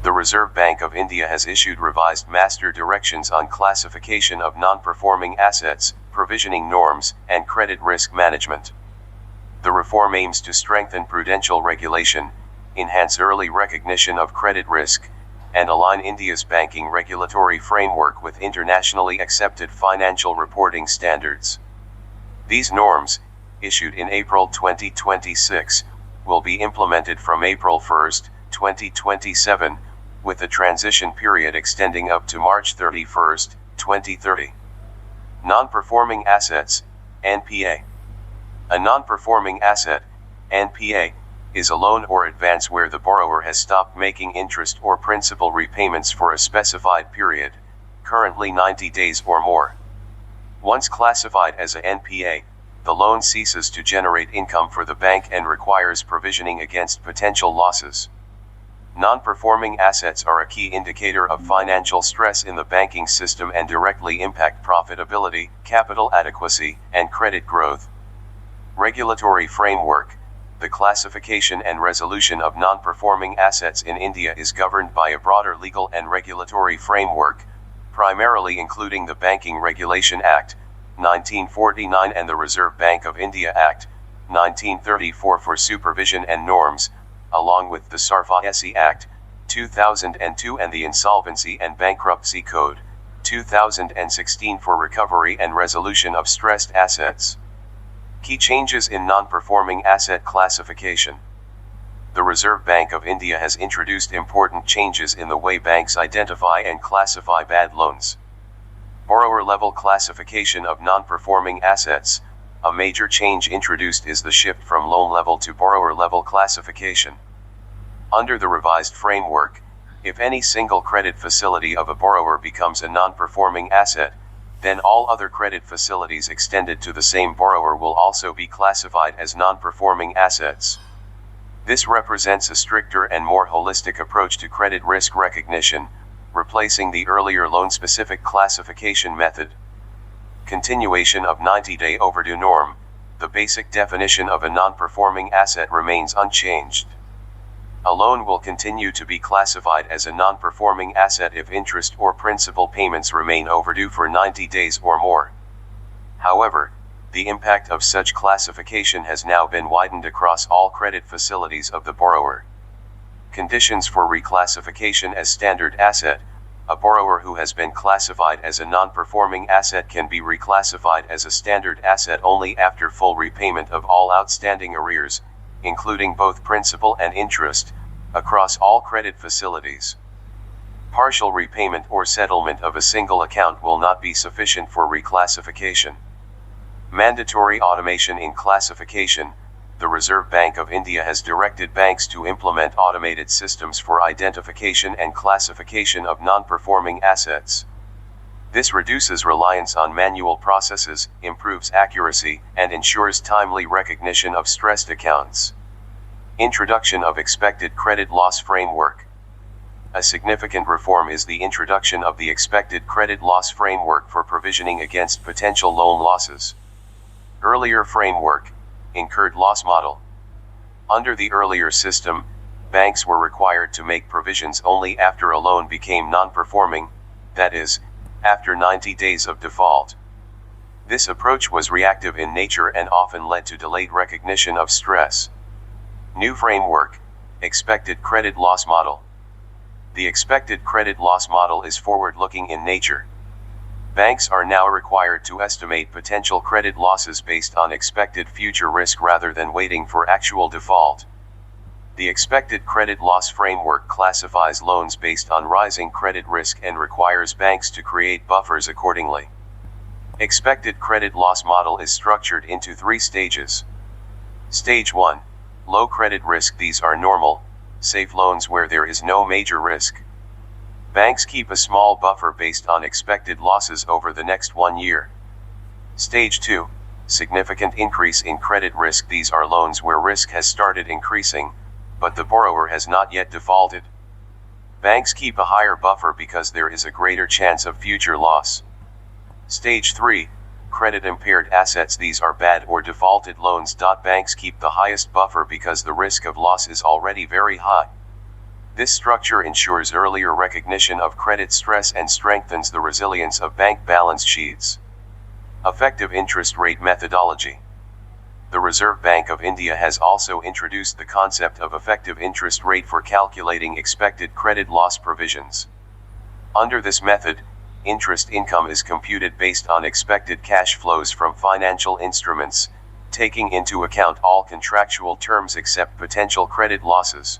The Reserve Bank of India has issued revised master directions on classification of non-performing assets, provisioning norms, and credit risk management. The reform aims to strengthen prudential regulation, enhance early recognition of credit risk, and align India's banking regulatory framework with internationally accepted financial reporting standards. These norms, issued in April 2026, will be implemented from April 1, 2027, with a transition period extending up to March 31, 2030. Non-performing assets, NPA. A non-performing asset, NPA, is a loan or advance where the borrower has stopped making interest or principal repayments for a specified period, currently 90 days or more. Once classified as a NPA, the loan ceases to generate income for the bank and requires provisioning against potential losses. Non-performing assets are a key indicator of financial stress in the banking system and directly impact profitability, capital adequacy, and credit growth. Regulatory framework. The classification and resolution of non-performing assets in India is governed by a broader legal and regulatory framework, primarily including the Banking Regulation Act, 1949 and the Reserve Bank of India Act, 1934 for supervision and norms, along with the SARFAESI Act, 2002 and the Insolvency and Bankruptcy Code, 2016 for recovery and resolution of stressed assets. Key changes in non-performing asset classification. The Reserve Bank of India has introduced important changes in the way banks identify and classify bad loans. Borrower-level classification of non-performing assets. A major change introduced is the shift from loan-level to borrower-level classification. Under the revised framework, if any single credit facility of a borrower becomes a non-performing asset, then all other credit facilities extended to the same borrower will also be classified as non-performing assets. This represents a stricter and more holistic approach to credit risk recognition, replacing the earlier loan-specific classification method. Continuation of 90-day overdue norm. The basic definition of a non-performing asset remains unchanged. A loan will continue to be classified as a non-performing asset if interest or principal payments remain overdue for 90 days or more. However, the impact of such classification has now been widened across all credit facilities of the borrower. Conditions for reclassification as standard asset. A borrower who has been classified as a non-performing asset can be reclassified as a standard asset only after full repayment of all outstanding arrears, including both principal and interest, across all credit facilities. Partial repayment or settlement of a single account will not be sufficient for reclassification. Mandatory automation in classification. The Reserve Bank of India has directed banks to implement automated systems for identification and classification of non-performing assets. This reduces reliance on manual processes, improves accuracy, and ensures timely recognition of stressed accounts. Introduction of expected credit loss framework. A significant reform is the introduction of the expected credit loss framework for provisioning against potential loan losses. Earlier framework. Incurred loss model. Under the earlier system, banks were required to make provisions only after a loan became non-performing, that is, after 90 days of default. This approach was reactive in nature and often led to delayed recognition of stress. New framework. Expected credit loss model. The expected credit loss model is forward-looking in nature. Banks are now required to estimate potential credit losses based on expected future risk rather than waiting for actual default. The expected credit loss framework classifies loans based on rising credit risk and requires banks to create buffers accordingly. Expected credit loss model is structured into 3 stages. Stage 1. Low credit risk. These are normal, safe loans where there is no major risk. Banks keep a small buffer based on expected losses over the next 1 year. Stage 2. Significant increase in credit risk. These are loans where risk has started increasing, but the borrower has not yet defaulted. Banks keep a higher buffer because there is a greater chance of future loss. Stage 3. Credit impaired assets. These are bad or defaulted loans. Banks keep the highest buffer because the risk of loss is already very high. This structure ensures earlier recognition of credit stress and strengthens the resilience of bank balance sheets. Effective interest rate methodology. The Reserve Bank of India has also introduced the concept of effective interest rate for calculating expected credit loss provisions. Under this method, interest income is computed based on expected cash flows from financial instruments, taking into account all contractual terms except potential credit losses.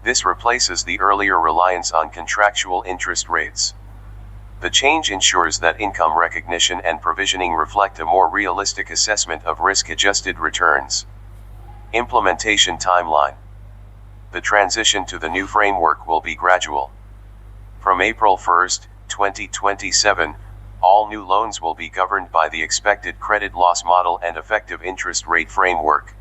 This replaces the earlier reliance on contractual interest rates. The change ensures that income recognition and provisioning reflect a more realistic assessment of risk-adjusted returns. Implementation timeline. The transition to the new framework will be gradual. From April 1, 2027, all new loans will be governed by the expected credit loss model and effective interest rate framework.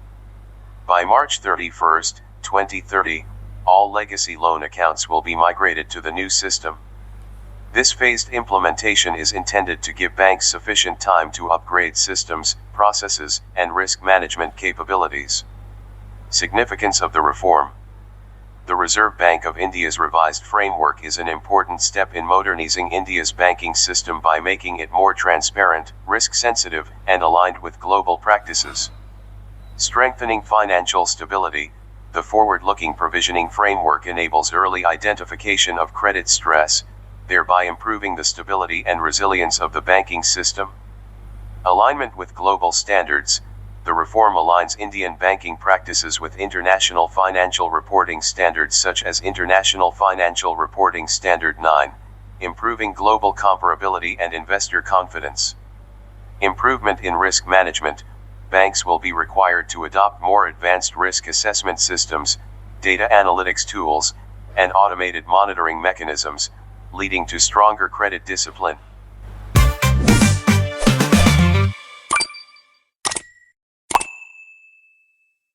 By March 31, 2030, all legacy loan accounts will be migrated to the new system. This phased implementation is intended to give banks sufficient time to upgrade systems, processes, and risk management capabilities. Significance of the reform. The Reserve Bank of India's revised framework is an important step in modernizing India's banking system by making it more transparent, risk-sensitive, and aligned with global practices. Strengthening financial stability. The forward-looking provisioning framework enables early identification of credit stress, thereby improving the stability and resilience of the banking system. Alignment with global standards. The reform aligns Indian banking practices with international financial reporting standards such as International Financial Reporting Standard 9, improving global comparability and investor confidence. Improvement in risk management. Banks will be required to adopt more advanced risk assessment systems, data analytics tools, and automated monitoring mechanisms, leading to stronger credit discipline.